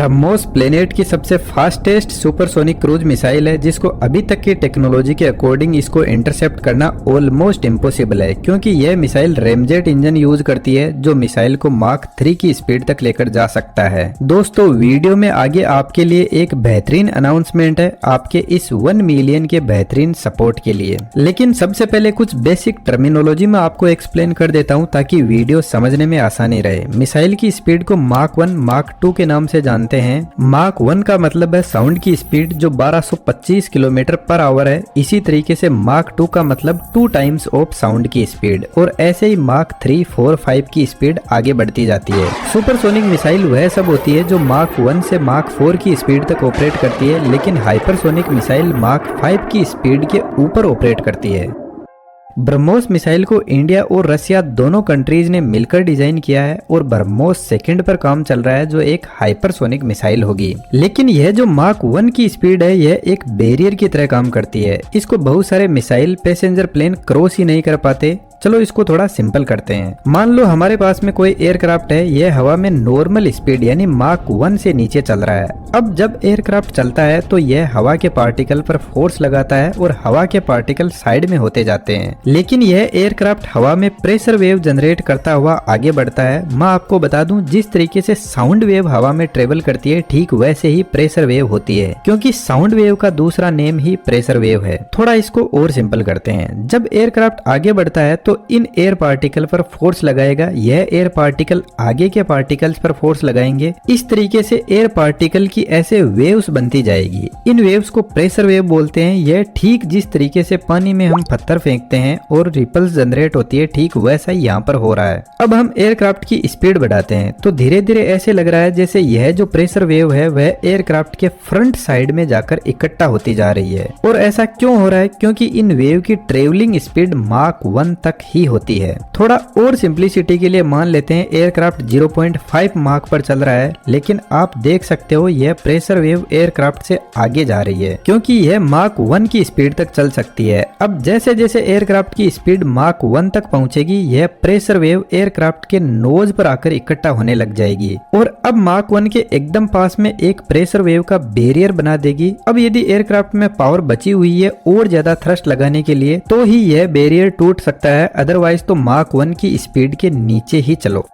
BrahMos planet की सबसे fastest supersonic cruise missile है, जिसको अभी तक की टेक्नोलॉजी के अकॉर्डिंग इसको इंटरसेप्ट करना ऑलमोस्ट इम्पॉसिबल है, क्योंकि यह मिसाइल रेमजेट इंजन यूज करती है जो मिसाइल को माक 3 की स्पीड तक लेकर जा सकता है। दोस्तों, वीडियो में आगे आपके लिए एक बेहतरीन अनाउंसमेंट है आपके इस 1 मिलियन के बेहतरीन सपोर्ट के लिए। लेकिन सबसे पहले कुछ बेसिक टर्मिनोलॉजी में आपको एक्सप्लेन कर देता हूँ ताकि वीडियो समझने में आसानी रहे। मिसाइल की स्पीड को माक 1 माक 2 के नाम से जानते हैं। माक 1 का मतलब है साउंड की स्पीड जो 1225 किलोमीटर पर आवर है। इसी तरीके से माक 2 का मतलब 2 टाइम्स ऑफ साउंड की स्पीड, और ऐसे ही माक 3, 4, 5 की स्पीड आगे बढ़ती जाती है। सुपरसोनिक मिसाइल वह सब होती है जो माक 1 से माक 4 की स्पीड तक ऑपरेट करती है, लेकिन हाइपरसोनिक मिसाइल माक 5 की स्पीड के ऊपर ऑपरेट करती है। ब्रह्मोस मिसाइल को इंडिया और रशिया दोनों कंट्रीज ने मिलकर डिजाइन किया है और ब्रह्मोस सेकंड पर काम चल रहा है जो एक हाइपरसोनिक मिसाइल होगी। लेकिन यह जो माक 1 की स्पीड है यह एक बैरियर की तरह काम करती है। इसको बहुत सारे मिसाइल पैसेंजर प्लेन क्रॉस ही नहीं कर पाते। चलो इसको थोड़ा सिंपल करते हैं। मान लो हमारे पास में कोई एयरक्राफ्ट है, यह हवा में नॉर्मल स्पीड यानी माक 1 से नीचे चल रहा है। अब जब एयरक्राफ्ट चलता है तो यह हवा के पार्टिकल पर फोर्स लगाता है और हवा के पार्टिकल साइड में होते जाते हैं। लेकिन यह एयरक्राफ्ट हवा में प्रेशर वेव जनरेट करता हुआ आगे बढ़ता है। मैं आपको बता दूं, जिस तरीके से साउंड वेव हवा में ट्रेवल करती है ठीक वैसे ही प्रेशर वेव होती है, क्योंकि साउंड वेव का दूसरा नेम ही प्रेशर वेव है। थोड़ा इसको और सिंपल करते हैं। जब एयरक्राफ्ट आगे बढ़ता है तो इन एयर पार्टिकल पर फोर्स लगाएगा। यह एयर पार्टिकल आगे के पार्टिकल्स पर फोर्स लगाएंगे। इस तरीके से एयर पार्टिकल की ऐसे वेव्स बनती जाएगी। इन वेव्स को प्रेशर वेव बोलते हैं। यह ठीक जिस तरीके से पानी में हम पत्थर फेंकते हैं और रिपल्स जनरेट होती है, ठीक वैसा ही यहाँ पर हो रहा है। अब हम एयरक्राफ्ट की स्पीड बढ़ाते हैं तो धीरे धीरे ऐसे लग रहा है जैसे यह जो प्रेशर वेव है वह एयरक्राफ्ट के फ्रंट साइड में जाकर इकट्ठा होती जा रही है। और ऐसा क्यों हो रहा है? क्योंकि इन वेव की ट्रेवलिंग स्पीड माक 1 तक ही होती है। थोड़ा और सिंपलिसिटी के लिए मान लेते हैं एयरक्राफ्ट 0.5 माक पर चल रहा है, लेकिन आप देख सकते हो यह प्रेशर वेव एयरक्राफ्ट से आगे जा रही है क्योंकि यह माक 1 की स्पीड तक चल सकती है। अब जैसे जैसे एयरक्राफ्ट की स्पीड माक 1 तक पहुंचेगी यह प्रेशर वेव एयरक्राफ्ट के नोज पर आकर इकट्ठा होने लग जाएगी और अब माक 1 के एकदम पास में एक प्रेशर वेव का बैरियर बना देगी। अब यदि एयरक्राफ्ट में पावर बची हुई है और ज्यादा थ्रस्ट लगाने के लिए तो ही यह बैरियर टूट सकता है, अदरवाइज तो माक 1 की स्पीड के नीचे ही चलो।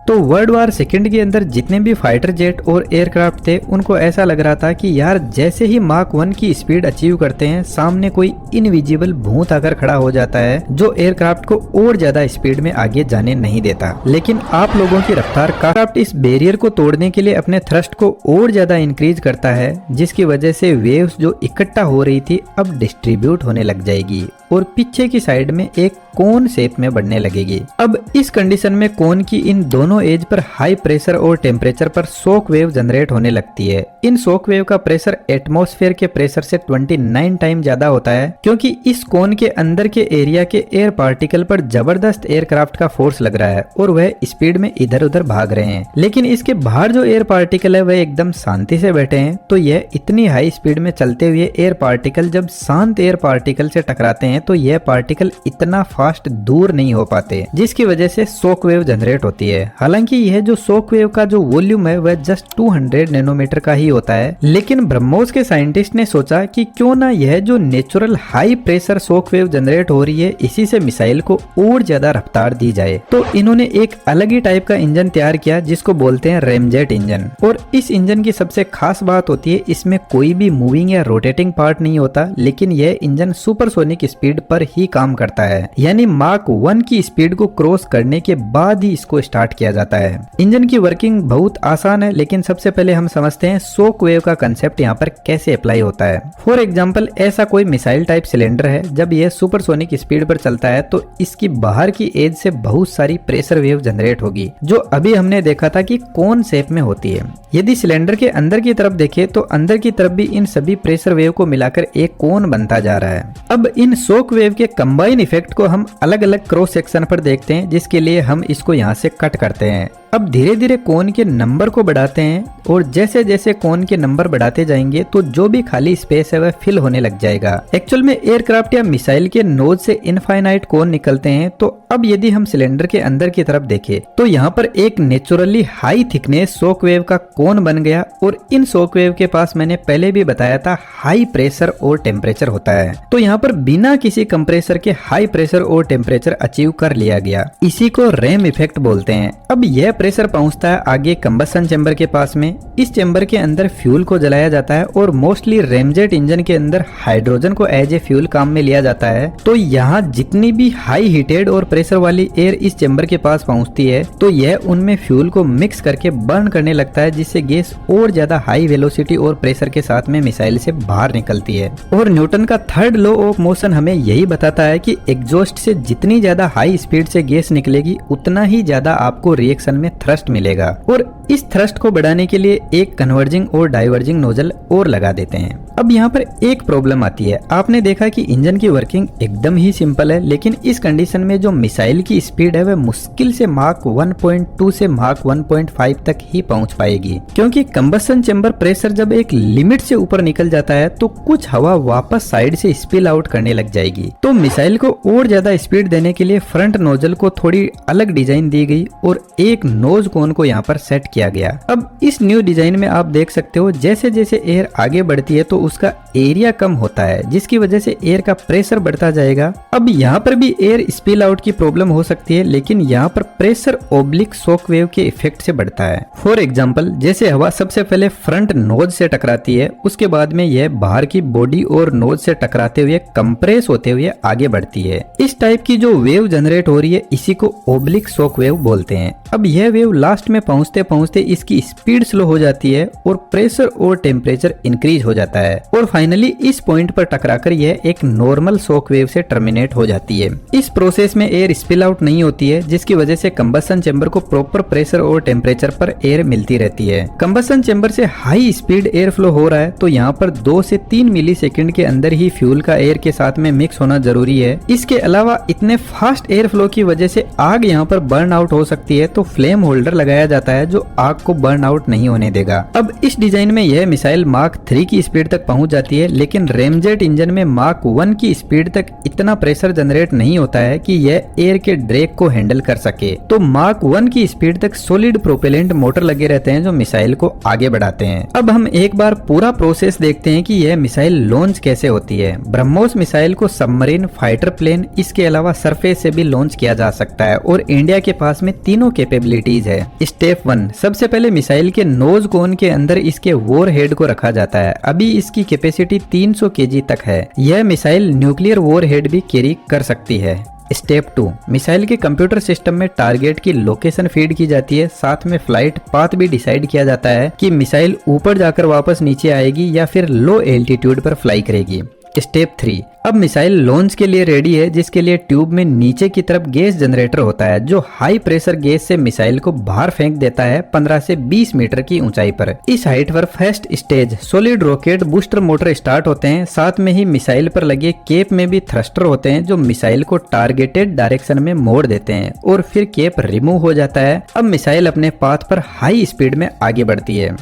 तो वर्ल्ड वार सेकंड के अंदर जितने भी फाइटर जेट और एयरक्राफ्ट थे उनको ऐसा लग रहा था कि यार जैसे ही माक 1 की स्पीड अचीव करते हैं सामने कोई इनविजिबल भूत आकर खड़ा हो जाता है जो एयरक्राफ्ट को और ज्यादा स्पीड में आगे जाने नहीं देता। लेकिन आप लोगों की रफ्तार एयरक्राफ्ट इस बैरियर को तोड़ने के लिए अपने थ्रस्ट को और ज्यादा इंक्रीज करता है, जिसकी वजह से वेव्स जो इकट्ठा हो रही थी अब डिस्ट्रीब्यूट होने लग जाएगी और पीछे की साइड में एक कोन शेप में बढ़ने लगेगी। अब इस कंडीशन में कोन की इन दोनों एज पर हाई प्रेशर और टेम्परेचर पर शॉक वेव जनरेट होने लगती है। इन शॉक वेव का प्रेशर एटमॉस्फेयर के प्रेशर से 29 टाइम ज्यादा होता है, क्योंकि इस कोन के अंदर के एरिया के एयर पार्टिकल पर जबरदस्त एयरक्राफ्ट का फोर्स लग रहा है और वह स्पीड में इधर उधर भाग रहे हैं। लेकिन इसके बाहर जो एयर पार्टिकल है वह एकदम शांति से बैठे हैं। तो यह इतनी हाई स्पीड में चलते हुए एयर पार्टिकल जब शांत एयर पार्टिकल से टकराते हैं तो यह पार्टिकल इतना फास्ट दूर नहीं हो पाते, जिसकी वजह से शॉक वेव जनरेट होती है। हालांकि यह जो शॉक वेव का जो वॉल्यूम है वह जस्ट 200 नैनोमीटर का ही होता है। लेकिन ब्रह्मोस के साइंटिस्ट ने सोचा कि क्यों ना यह जो natural high pressure shock wave generate हो रही है इसी से मिसाइल को और ज्यादा रफ्तार दी जाए। तो इन्होंने एक अलग ही टाइप का इंजन तैयार किया जिसको बोलते हैं रेमजेट इंजन। और इस इंजन की सबसे खास बात होती है इसमें कोई भी मूविंग या रोटेटिंग पार्ट नहीं होता, लेकिन यह इंजन सुपरसोनिक स्पीड पर ही काम करता है, यानी माक 1 की स्पीड को क्रॉस करने के बाद ही इसको स्टार्ट किया जाता है। इंजन की वर्किंग बहुत आसान है, लेकिन सबसे पहले हम समझते हैं शॉक वेव का कंसेप्ट यहाँ पर कैसे अप्लाई होता है। फॉर एग्जांपल ऐसा कोई मिसाइल टाइप सिलेंडर है, जब यह सुपरसोनिक स्पीड पर चलता है तो इसकी बाहर की एज से बहुत सारी प्रेशर वेव जनरेट होगी, जो अभी हमने देखा था कि कोन शेप में होती है। यदि सिलेंडर के अंदर की तरफ देखें तो अंदर की तरफ भी इन सभी प्रेशर वेव को मिलाकर एक कोन बनता जा रहा है। अब इन शॉक वेव के कंबाइन इफेक्ट को हम अलग अलग क्रॉस सेक्शन पर देखते हैं, जिसके लिए हम इसको यहाँ से कट करते हैं। अब धीरे धीरे कोन के नंबर को बढ़ाते हैं और जैसे जैसे कोन के नंबर बढ़ाते जाएंगे तो जो भी खाली स्पेस है वह फिल होने लग जाएगा। एक्चुअल में एयरक्राफ्ट या मिसाइल के नोज से इनफाइनाइट कोन निकलते हैं। तो अब यदि हम सिलेंडर के अंदर की तरफ देखें तो यहाँ पर एक naturally high thickness shock wave का कोन बन गया और इन शॉक वेव के पास मैंने पहले भी बताया था हाई प्रेशर और टेम्परेचर होता है। तो यहाँ पर बिना किसी कंप्रेसर के हाई प्रेशर और टेम्परेचर अचीव कर लिया गया। इसी को रैम इफेक्ट बोलते हैं। अब यह प्रेशर पहुंचता है आगे कंबसन चेंबर के पास में। इस चेंबर के अंदर फ्यूल को जलाया जाता है और मोस्टली रेमजेट इंजन के अंदर हाइड्रोजन को एज ए फ्यूल काम में लिया जाता है। तो यहाँ जितनी भी हाई हीटेड और प्रेशर वाली एयर इस चेंबर के पास पहुंचती है तो यह उनमें फ्यूल को मिक्स करके बर्न करने लगता है, जिससे गैस और ज्यादा हाई वेलोसिटी और प्रेशर के साथ में मिसाइल से बाहर निकलती है। और न्यूटन का थर्ड लॉ ऑफ मोशन हमें यही बताता है कि एग्जॉस्ट से जितनी ज्यादा हाई स्पीड से गैस निकलेगी उतना ही ज्यादा आपको रिएक्शन में थ्रस्ट मिलेगा। और इस थ्रस्ट को बढ़ाने के लिए एक कन्वर्जिंग और डाइवर्जिंग नोजल और लगा देते हैं। अब यहाँ पर एक प्रॉब्लम आती है। आपने देखा कि इंजन की वर्किंग एकदम ही सिंपल है, लेकिन इस कंडीशन में जो मिसाइल की स्पीड है वह मुश्किल से मार्क 1.2 से मार्क 1.5 तक ही पहुंच पाएगी, क्योंकि कंबसन चेंबर प्रेशर जब एक लिमिट से ऊपर निकल जाता है तो कुछ हवा वापस साइड से स्पिल आउट करने लग जाएगी। तो मिसाइल को और ज्यादा स्पीड देने के लिए फ्रंट नोजल को थोड़ी अलग डिजाइन दी गई और एक नोज कोन को यहाँ पर सेट किया गया। अब इस न्यू डिजाइन में आप देख सकते हो जैसे जैसे एयर आगे बढ़ती है तो उसका एरिया कम होता है, जिसकी वजह से एयर का प्रेशर बढ़ता जाएगा। अब यहाँ पर भी एयर स्पिल आउट की प्रॉब्लम हो सकती है, लेकिन यहाँ पर प्रेशर ओब्लिक शॉक वेव के इफेक्ट से बढ़ता है। फॉर एग्जाम्पल, जैसे हवा सबसे पहले फ्रंट नोज से टकराती है, उसके बाद में यह बाहर की बॉडी और नोज से टकराते हुए कंप्रेस होते हुए आगे बढ़ती है। इस टाइप की जो वेव जनरेट हो रही है इसी को ओब्लिक शॉक वेव बोलते हैं। अब यह वेव लास्ट में पहुंचते पहुंचते इसकी स्पीड स्लो हो जाती है और प्रेशर और टेम्परेचर इंक्रीज हो जाता है और फाइनली इस पॉइंट पर टकराकर यह एक नॉर्मल शॉक वेव से टर्मिनेट हो जाती है। इस प्रोसेस में एयर स्पिल आउट नहीं होती है, जिसकी वजह से कंबसन चेंबर को प्रॉपर प्रेशर और टेम्परेचर पर एयर मिलती रहती है। कंबसन चेंबर से हाई स्पीड एयर फ्लो हो रहा है तो यहाँ पर 2 से 3 मिली सेकेंड के अंदर ही फ्यूल का एयर के साथ में मिक्स होना जरूरी है। इसके अलावा इतने फास्ट एयर फ्लो की वजह से आग यहाँ पर बर्न आउट हो सकती है, तो फ्लेम होल्डर लगाया जाता है जो आग को बर्न आउट नहीं होने देगा। अब इस डिजाइन में यह मिसाइल मार्क 3 की स्पीड तक पहुंच जाती है, लेकिन रेमजेट इंजन में मार्क 1 की स्पीड तक इतना प्रेशर जनरेट नहीं होता है कि यह एयर के ड्रैग को हैंडल कर सके। तो मार्क 1 की स्पीड तक सॉलिड प्रोपेलेंट मोटर लगे रहते हैं जो मिसाइल को आगे बढ़ाते हैं। अब हम एक बार पूरा प्रोसेस देखते हैं कि यह मिसाइल लॉन्च कैसे होती है। ब्रह्मोस मिसाइल को सबमरीन, फाइटर प्लेन, इसके अलावा सरफेस से भी लॉन्च किया जा सकता है और इंडिया के पास में तीनों कैपेबिलिटीज है। स्टेप 1, सबसे पहले मिसाइल के नोज कोन के अंदर इसके वॉर हेड को रखा जाता है। अभी इसकी कैपेसिटी 300 kg तक है। यह मिसाइल न्यूक्लियर वॉर हेड भी कैरी कर सकती है। स्टेप 2, मिसाइल के कंप्यूटर सिस्टम में टारगेट की लोकेशन फीड की जाती है, साथ में फ्लाइट पाथ भी डिसाइड किया जाता है कि मिसाइल ऊपर जाकर वापस नीचे आएगी या फिर लो एल्टीट्यूड पर फ्लाई करेगी। स्टेप 3, अब मिसाइल लॉन्च के लिए रेडी है, जिसके लिए ट्यूब में नीचे की तरफ गैस जनरेटर होता है जो हाई प्रेशर गैस से मिसाइल को बाहर फेंक देता है 15 से 20 मीटर की ऊंचाई पर। इस हाइट पर first stage solid rocket booster motor start होते हैं, साथ में ही मिसाइल पर लगे केप में भी थ्रस्टर होते हैं जो मिसाइल को टारगेटेड डायरेक्शन में मोड़ देते हैं और फिर केप रिमूव हो जाता है। अब मिसाइल अपने पाथ पर हाई स्पीड में आगे बढ़ती है।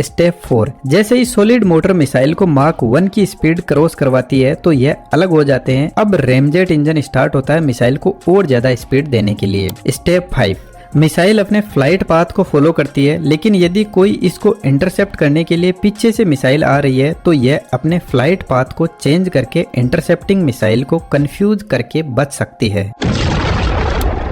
स्टेप 4, जैसे ही सॉलिड मोटर मिसाइल को मार्क 1 की स्पीड क्रॉस करवाती है तो यह अलग हो जाते हैं। अब रेमजेट इंजन स्टार्ट होता है मिसाइल को और ज्यादा स्पीड देने के लिए। स्टेप 5, मिसाइल अपने फ्लाइट पाथ को फॉलो करती है, लेकिन यदि कोई इसको इंटरसेप्ट करने के लिए पीछे से मिसाइल आ रही है तो यह अपने फ्लाइट पाथ को चेंज करके इंटरसेप्टिंग मिसाइल को कंफ्यूज करके बच सकती है।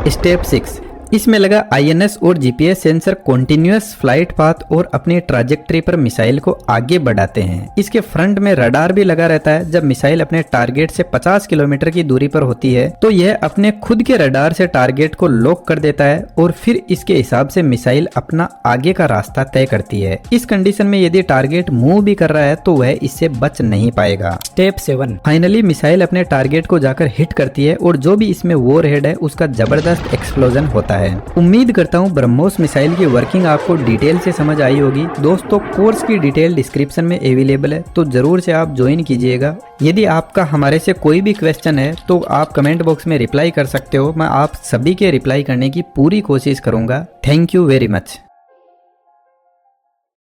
स्टेप 6, इसमें लगा INS और GPS sensor continuous flight path और अपनी ट्राजेक्टरी पर मिसाइल को आगे बढ़ाते हैं। इसके फ्रंट में रडार भी लगा रहता है। जब मिसाइल अपने टारगेट से 50 किलोमीटर की दूरी पर होती है तो यह अपने खुद के रडार से टारगेट को लॉक कर देता है और फिर इसके हिसाब से मिसाइल अपना आगे का रास्ता तय करती है। इस कंडीशन में यदि टारगेट मूव भी कर रहा है तो वह इससे बच नहीं पाएगा। स्टेप 7, फाइनली मिसाइल अपने टारगेट को जाकर हिट करती है और जो भी इसमें वॉर हेड है उसका जबरदस्त एक्सप्लोजन होता है। है। उम्मीद करता हूँ ब्रह्मोस मिसाइल की वर्किंग आपको डिटेल से समझ आई होगी। दोस्तों कोर्स की डिटेल डिस्क्रिप्शन में अवेलेबल है, तो जरूर से आप ज्वाइन कीजिएगा। यदि आपका हमारे से कोई भी क्वेश्चन है तो आप कमेंट बॉक्स में रिप्लाई कर सकते हो। मैं आप सभी के रिप्लाई करने की पूरी कोशिश करूंगा। Thank you very much.